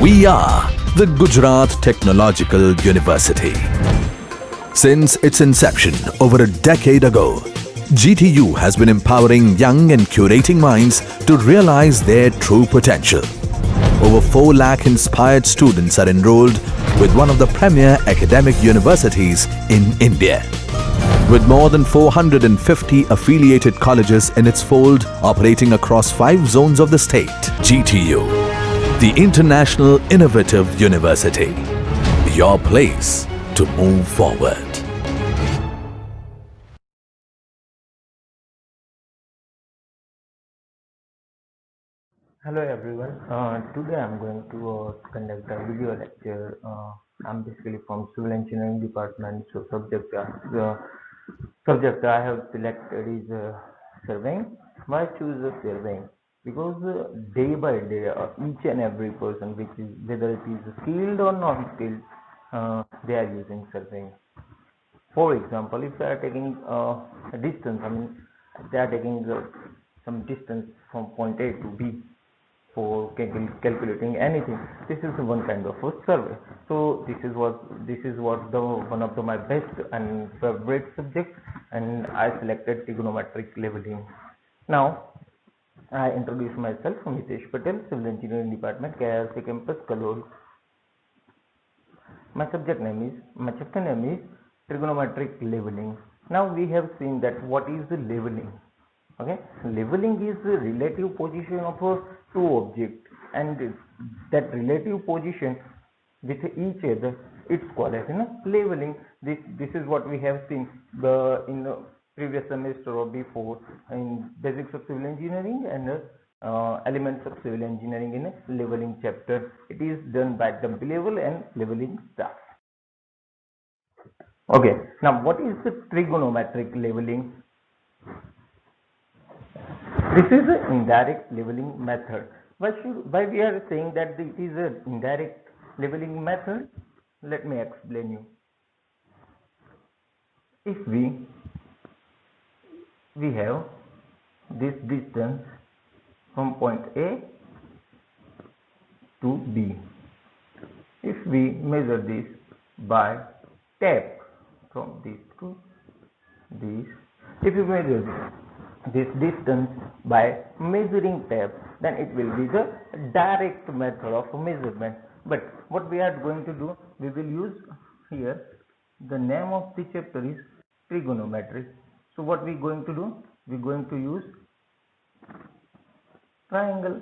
We are the Gujarat Technological University. Since its inception over a decade ago, GTU has been empowering young and curating minds to realize their true potential. Over 4 lakh inspired students are enrolled with one of the premier academic universities in India. With more than 450 affiliated colleges in its fold operating across 5 zones of the state, GTU, the International Innovative University, your place to move forward. Hello everyone. Today I'm going to conduct a video lecture. I'm basically from Civil Engineering Department. So subject I have selected is surveying. Why choose surveying? Because day by day, each and every person, which is whether it is skilled or non-skilled, they are using surveying. For example, if they are taking a distance, they are taking some distance from point A to B for calculating anything. This is one kind of a survey. So this is what the one of my best and favorite subject, and I selected trigonometric leveling. Now I introduce myself, Mitesh Patel, Civil Engineering Department, KIRC Campus, Kalol. My chapter name is trigonometric leveling. Now we have seen that what is the leveling. Okay, leveling is the relative position of two objects, and that relative position with each other, it's called as leveling. This is what we have seen in the previous semester or before in basics of civil engineering and elements of civil engineering in a leveling chapter. It is done by the level and leveling staff. Okay, now what is the trigonometric leveling? This is an indirect leveling method. Why we are saying that it is an indirect leveling method? Let me explain you. If we have this distance from point A to B. If we measure this by tap from this to this, if you measure this distance by measuring tap, then it will be the direct method of measurement. But what we are going to do, we will use here, the name of the chapter is trigonometry. So what we are going to do, we are going to use triangle,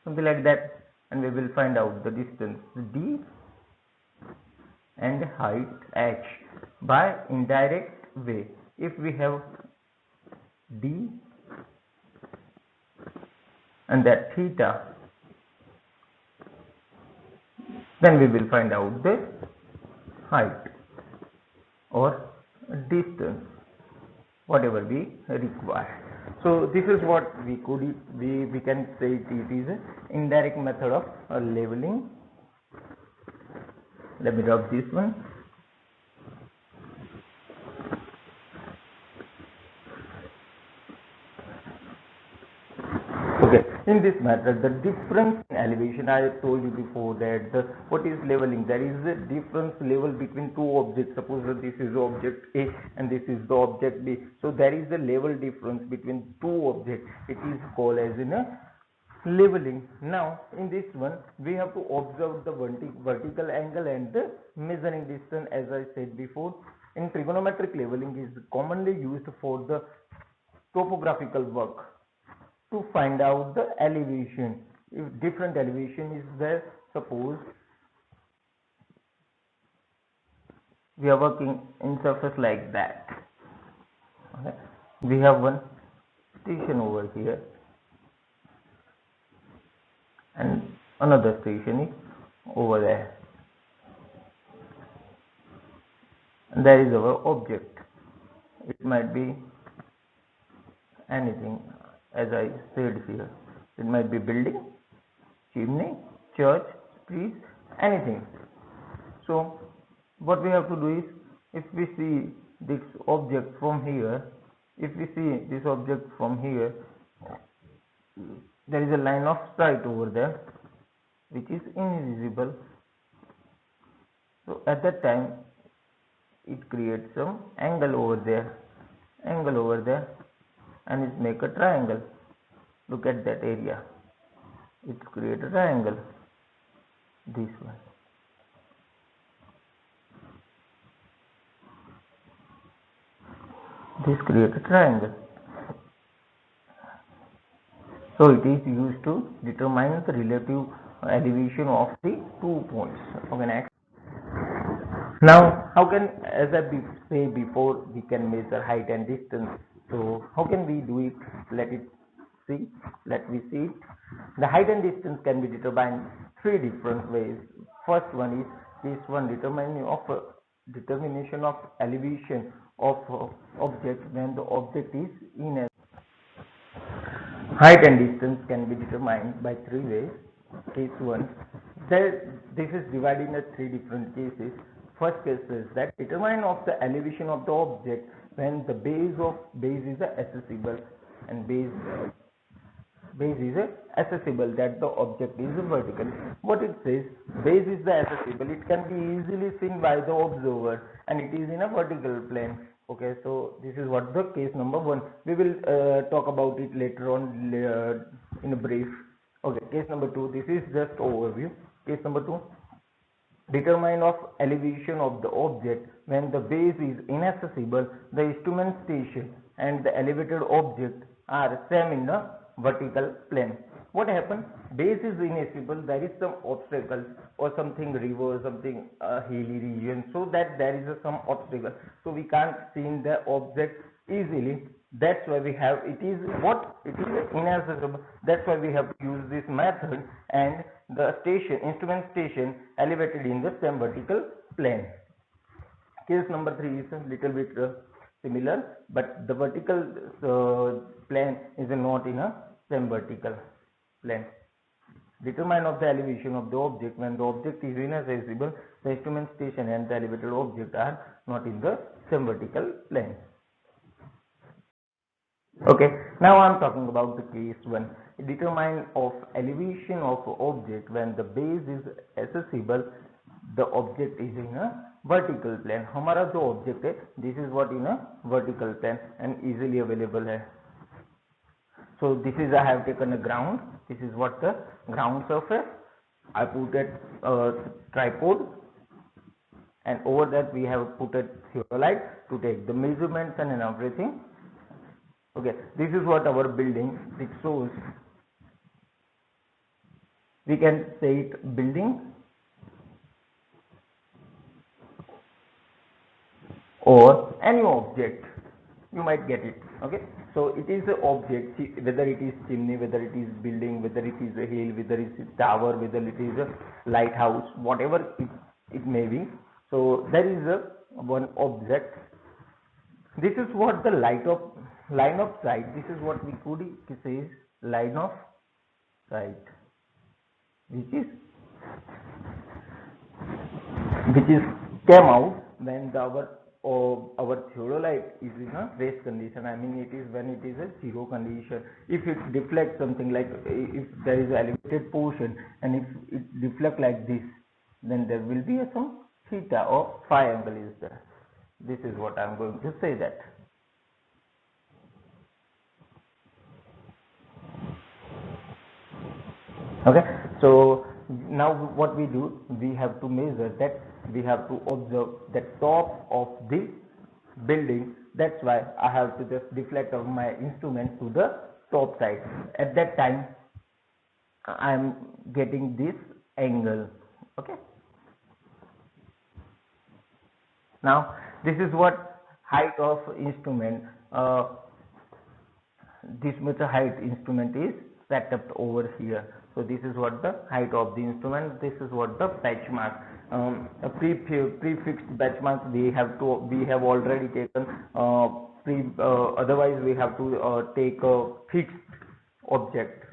something like that, and we will find out the distance d and height h by indirect way. If we have d and that theta, then we will find out the height or distance, whatever we require. So this is what we can say it is an indirect method of leveling. Let me drop this one. Okay, in this method, the difference in elevation, I told you before that what is leveling? There is a difference level between two objects. Suppose that this is object A and this is the object B. So there is a level difference between two objects. It is called as in a leveling. Now in this one, we have to observe the vertical angle and the measuring distance. As I said before, in trigonometric leveling is commonly used for the topographical work, to find out the elevation. If different elevation is there, suppose we are working in surface like that. Okay. We have one station over here and another station is over there, and there is our object. It might be anything, as I said here. It might be building, chimney, church, trees, anything. So what we have to do is, if we see this object from here, there is a line of sight over there. which is invisible. So at that time it creates some angle over there, and it make a triangle. Look at that area, it's create a triangle, this one. This creates a triangle. So it is used to determine the relative elevation of the 2 points. Okay, next. Now, how can, as I say before, we can measure height and distance. So how can we do it? Let me see it. The height and distance can be determined 3 different ways. First one is this one, determination of elevation of object when the object is in a. Height and distance can be determined by 3 ways. Case 1, this is divided into 3 different cases. First case is that determine of the elevation of the object when the base is accessible, and base is accessible, that the object is vertical. What it says, base is the accessible, it can be easily seen by the observer and it is in a vertical plane. Okay, so this is what the case number 1. We will talk about it later on in a brief. Okay, case number 2, this is just overview. Case number 2, determine of elevation of the object when the base is inaccessible, the instrument station and the elevated object are same in the vertical plane. What happens? Base is inaccessible, there is some obstacle or something river, something hilly region, so that there is some obstacle, so we can't see the object easily. That's why we have it is inaccessible. That's why we have to use this method, and the instrument station elevated in the same vertical plane. Case number 3 is a little bit similar, but the vertical plane is not in a same vertical plane. Determine of the elevation of the object when the object is inaccessible, the instrument station and the elevated object are not in the same vertical plane. Okay, now I am talking about the case 1. Determine of elevation of object when the base is accessible, the object is in a vertical plane. हमारा जो object है, this is what in a vertical plane and easily available है. So this is, I have taken a ground. This is what the ground surface. I put a tripod, and over that we have put a theodolite to take the measurements and everything. Okay, this is what our building it shows. We can say it building or any object, you might get it. Okay, so it is an object, whether it is chimney, whether it is building, whether it is a hill, whether it is a tower, whether it is a lighthouse, whatever it may be. So there is a one object. This is what the line of sight. This is what we could say is line of sight, which is came out when our theodolite is in a rest condition. I mean, it is when it is a zero condition. If it deflects something, like if there is an elevated portion and if it deflects like this, then there will be some theta or phi angle is there. This is what I am going to say that. Okay, so now what we do, we have to measure that, we have to observe the top of the building. That's why I have to just deflect of my instrument to the top side. At that time I am getting this angle. Okay, now this is what height of instrument, this much height instrument is set up over here. So this is what the height of the instrument. This is what the benchmark, a prefixed benchmark we have already taken. Otherwise we have to take a fixed object.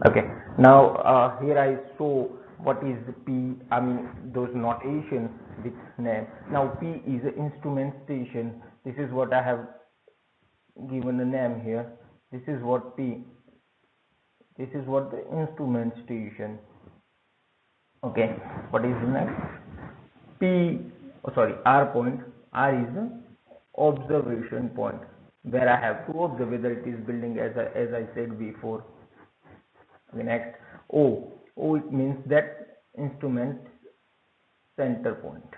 Okay, now here I show what is P, I mean those notations with name. Now P is an instrument station. This is what I have given a name here. This is what P This is what the instrument station. Okay, what is next? R point. R is the observation point where I have to observe whether it is building as I said before. Okay, next O. O, it means that instrument center point.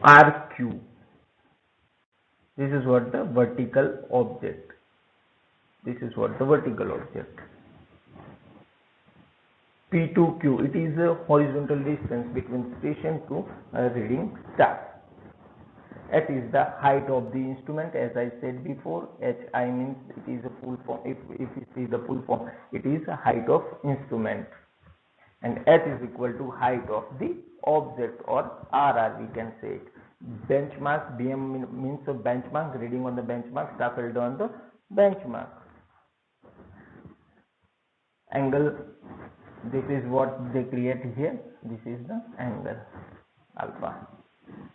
RQ. This is what the vertical object. This is what the vertical object. P2Q, it is a horizontal distance between station to a reading star. H is the height of the instrument, as I said before. HI means it is a full form. If you see the full form, it is a height of instrument. And H is equal to height of the object, or RR we can say it. Benchmark, BM means a benchmark, reading on the benchmark, star field on the benchmark. Angle, this is what they create here. This is the angle, alpha.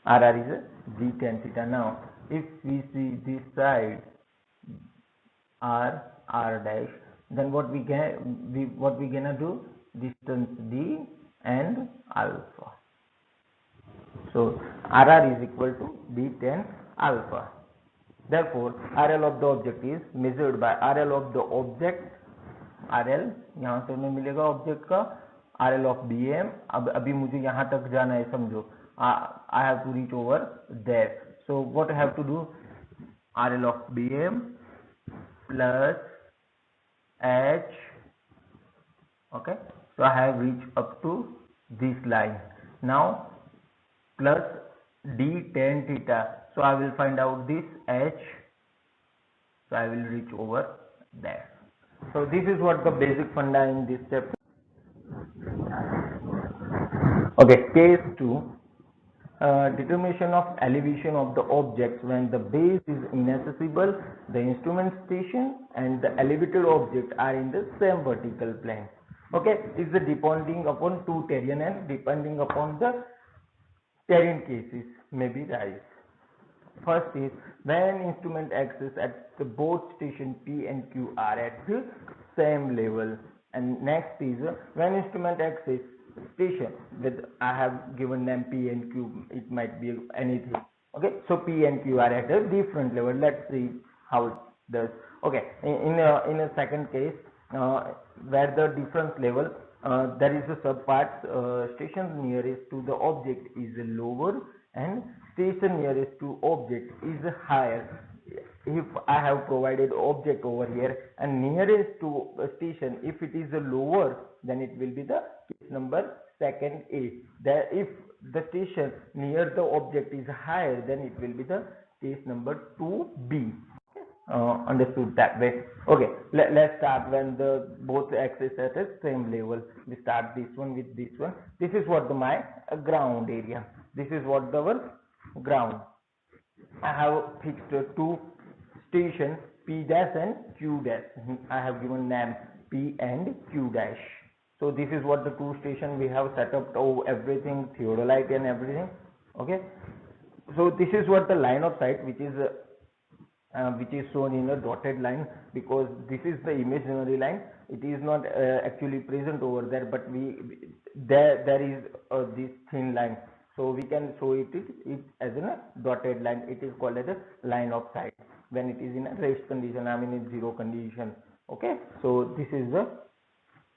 RR is a G tan theta. Now, if we see this side, R dash, then what we gonna do? Distance D and alpha. So RR is equal to D tan alpha. Therefore, RL of the object is measured by RL of the object. RL यहाँ से हमें मिलेगा object का, RL of BM. अब अभी मुझे यहाँ तक जाना है, समझो. I have to reach over there. So what I have to do? RL of BM plus H. Okay. So I have reached up to this line. Now plus D tan theta. So I will find out this H. So I will reach over there. So this is what the basic funda in this chapter. Okay, case 2. Determination of elevation of the objects when the base is inaccessible, the instrument station and the elevated object are in the same vertical plane. Okay, is the depending upon two terrain and depending upon the terrain cases may be rise. First is when instrument axis at the both station P and Q are at the same level, and next is when instrument axis station with I have given them P and Q, it might be anything. Okay, so P and Q are at a different level. Let's see how it does. Okay, in a second case, where the difference level, there is a subpart, station nearest to the object is lower and station nearest to object is higher. If I have provided object over here and nearest to a station, if it is lower, then it will be the case number second A. If the station near the object is higher, then it will be the case number 2B. Understood that way. Okay, let's start when the both axes are at the same level. We start this one with this one. This is what my ground area. This is what our ground. I have fixed two stations P dash and Q dash. I have given name P and Q dash. So this is what the two station we have set up. Oh, everything theodolite and everything. Okay. So this is what the line of sight which is shown in a dotted line, because this is the imaginary line. It is not actually present over there, but there is this thin line. So we can show it as a dotted line. It is called as a line of sight when it is in a rest condition, I mean in zero condition. Okay, so this is the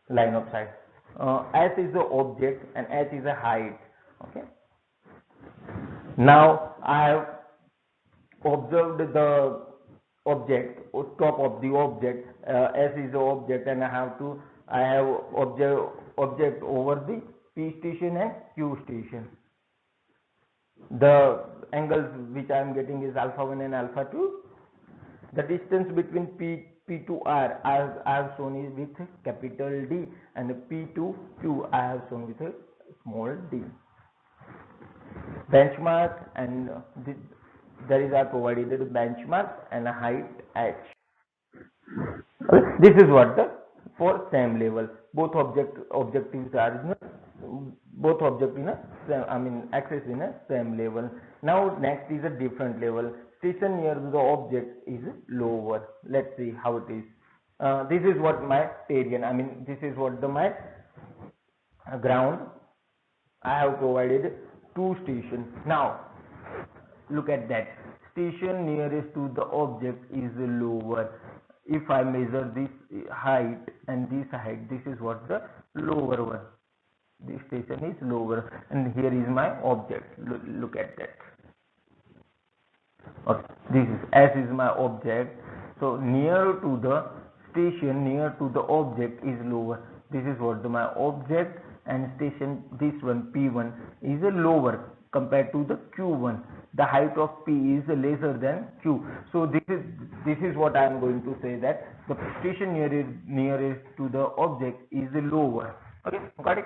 line of sight. S is the object and H is a height. Okay. Now I have observed the object or top of the object. S is the object, and I have object over the P station and Q station. The angles which I am getting is alpha 1 and alpha 2. The distance between P to R I have shown is with capital D, and P to Q I have shown with a small d. Benchmark, and there is provided a benchmark and a height H. This is what the for same level. Both objectives are axis in a same level. Now next is a different level. station near the object is lower. Let's see how it is. This is what my terrain, I mean this is what my ground. I have provided two stations. Now look at that. Station nearest to the object is lower. If I measure this height and this height, this is what the lower one. This station is lower, and here is my object. Look at that. Okay, this is S is my object. So near to the station, near to the object is lower. This is what my object, and station, this one P1 is lower compared to the Q1. The height of P is lesser than Q. So this is what I am going to say, that the station nearest to the object is lower. Okay, got it?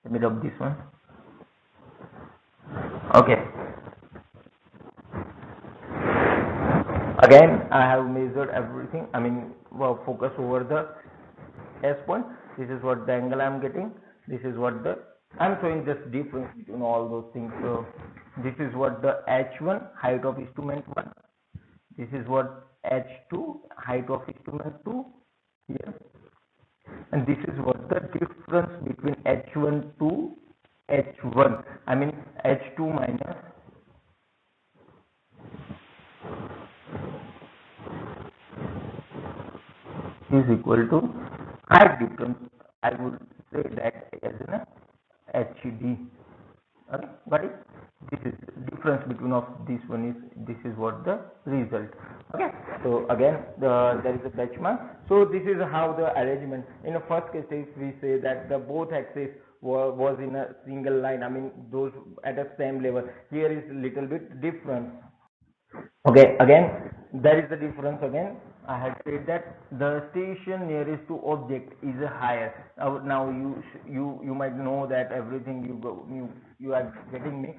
Let me rub this one. Okay. Again, I have measured everything. I mean, focus over the S point. This is what the angle I am getting. This is what the I'm showing just difference between all those things. So this is what the H1, height of instrument 1. This is what H2, height of instrument 2 here. And this is what the difference between H1 to H1. I mean H2 minus is equal to height difference. I would say that as an HD. Okay, got it? This is difference between of this one is, this is what the result. Okay, so again there is a benchmark. So this is how the arrangement. In the first case, if we say that the both axes was in a single line, I mean those at the same level. Here is little bit different. Okay, again there is the difference. Again I had said that the station nearest to object is higher. Now you might know that everything you are getting me.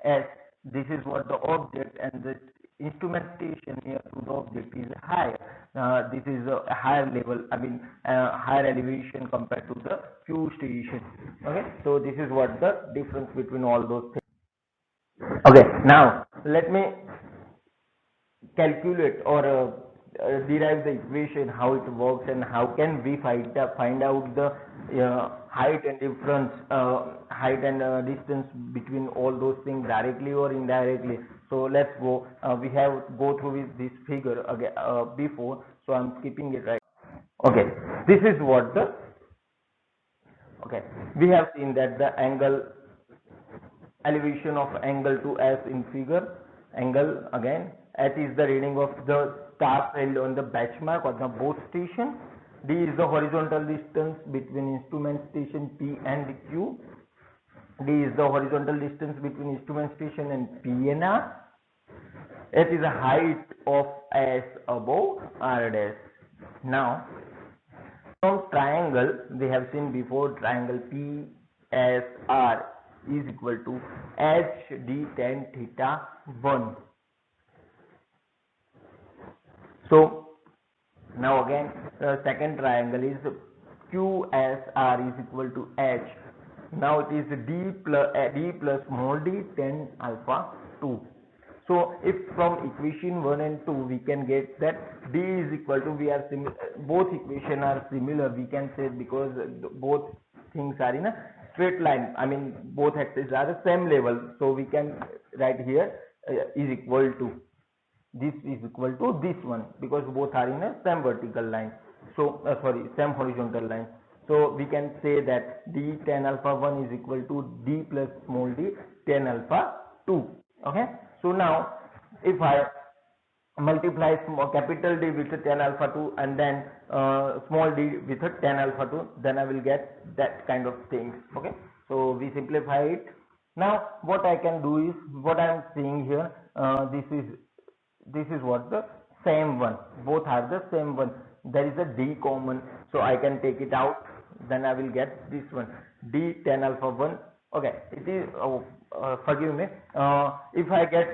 As this is what the object, and the instrument station near to the object is higher. This is a higher level, I mean higher elevation compared to the Q station. Okay, so this is what the difference between all those things. Okay, now let me calculate or derive the equation, how it works, and how can we find out the height and difference, height and distance between all those things directly or indirectly. So let's go. We have go through with this figure again before, so I'm skipping it right. Okay, this is what the we have seen that the angle, elevation of angle to S in figure. Angle, again H is the reading of the star held on the benchmark or the both station. D is the horizontal distance between instrument station P and Q. D is the horizontal distance between instrument station and P and R. H is the height of S above R dash. Now from triangle, we have seen before, triangle PSR is equal to HD tan theta 1. So now again second triangle is QSR is equal to H. Now it is D plus small d tan alpha 2. So if from equation 1 and 2 we can get that D is equal to, we are both equation are similar, we can say, because both things are in a straight line, I mean both axes are the same level, so we can write here is equal to, this is equal to this one, because both are in a same vertical line, so same horizontal line. So we can say that D tan alpha 1 is equal to D plus small d tan alpha 2. Okay, so now if I multiply capital D with tan alpha 2 and then small d with tan alpha 2, then I will get that kind of things. Okay, so we simplify it. Now what I can do is, what I am seeing here, this is what the same one, both are the same one. There is a D common, so I can take it out, then I will get this one, D tan alpha 1. Okay, it is forgive me, if I get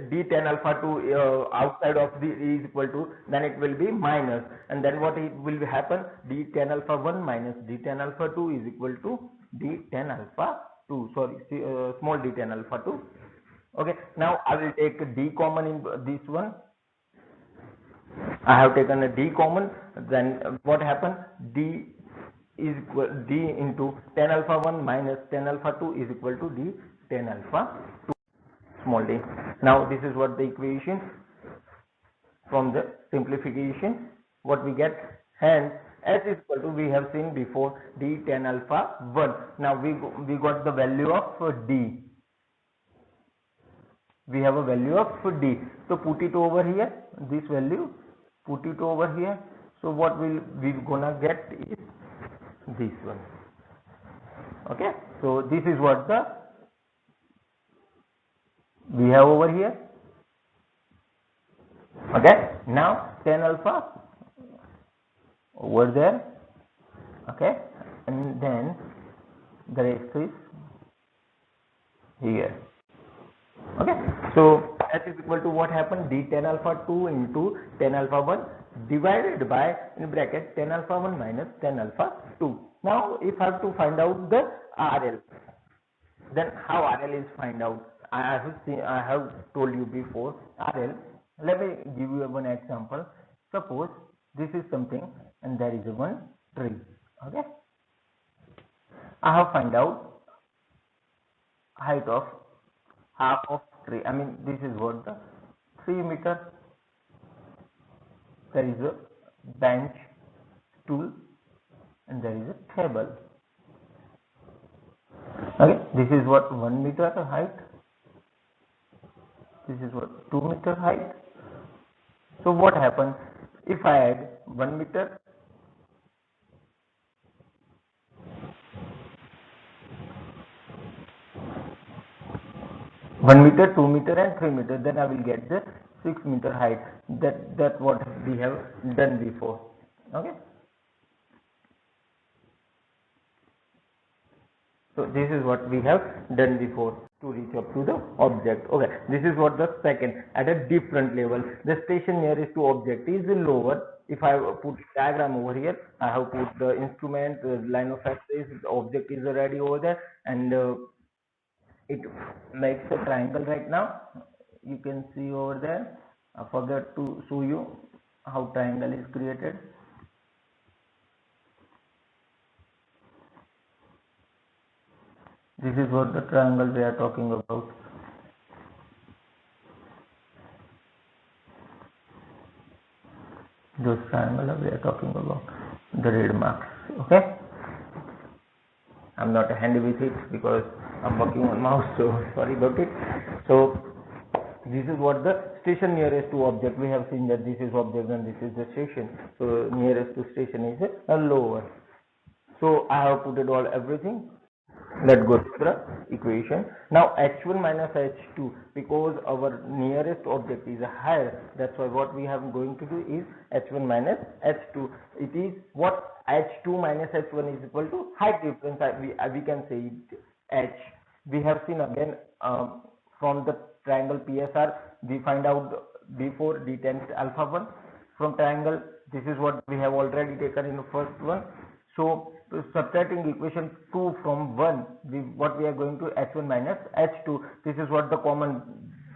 D tan alpha 2 outside of the is equal to, then it will be minus, and then what it will happen, D tan alpha 1 minus D tan alpha 2 is equal to D tan alpha 2, sorry, small d tan alpha 2 Okay, now I will take d common in this one. I have taken a d common, then what happened? D is equal d into tan alpha 1 minus tan alpha 2 is equal to d tan alpha 2 small d. Now this is what the equation from the simplification what we get, hence s is equal to, we have seen before, d tan alpha 1. Now we got the value of d. We have a value of d, so put it over here, this value, put it over here. So what we gonna get is this one. Okay, so this is what the we have over here. Okay, now tan alpha over there. Okay, and then the rest is here. Okay, so s is equal to what happened, d tan alpha 2 into tan alpha 1 divided by, in bracket, tan alpha 1 minus tan alpha 2. Now if I have to find out the RL, then how RL is find out? I have told you before RL. Let me give you one example. Suppose this is something and there is one tree. Okay, I have find out height of half of tree. I mean, this is what the 3 meter. There is a bench, stool, and there is a table. Okay, this is what 1 meter height. This is what 2 meter height. So what happens if I add 1 meter, 1 meter, 2 meter, and 3 meter? Then I will get the 6 meter height. That what we have done before. Okay. So this is what we have done before to reach up to the object. Okay, this is what the second, at a different level. The station nearest to object is lower. If I put diagram over here, I have put the instrument, the line of axis, the object is already over there, and it makes a triangle right now. You can see over there. I forgot to show you how triangle is created. This is what the triangle we are talking about. Those triangle we are talking about, the red marks. Okay, I'm not handy with it because I'm working on mouse, so sorry about it. So this is what the station nearest to object. We have seen that this is object and this is the station. So nearest to station is a lower. So I have put it all everything. Let's go to the equation. Now h1 minus h2, because our nearest object is higher, that's why what we are going to do is h1 minus h2. It is what h2 minus h1 is equal to height difference. We can say it h. We have seen again from the triangle PSR, we find out before d tan alpha 1 from triangle. This is what we have already taken in the first one. So subtracting equation 2 from 1, what we are going to h1 minus h2. This is what the common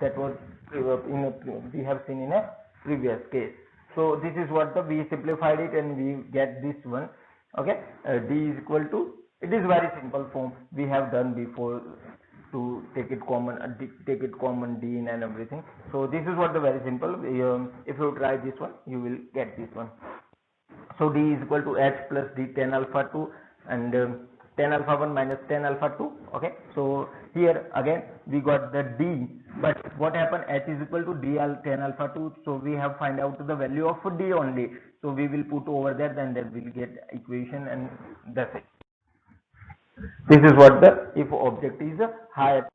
that was we have seen in a previous case. So this is what we simplified it and we get this one. Okay, d is equal to, it is very simple form we have done before to take it common, d in and everything. So this is what the very simple. If you try this one, you will get this one. So d is equal to h plus d tan alpha 2 and tan alpha 1 minus tan alpha 2. Okay, so here again we got the d, but what happened, h is equal to d tan alpha 2, so we have find out the value of d only. So we will put over there, then we will get equation, and that's it. This is what the, if object is higher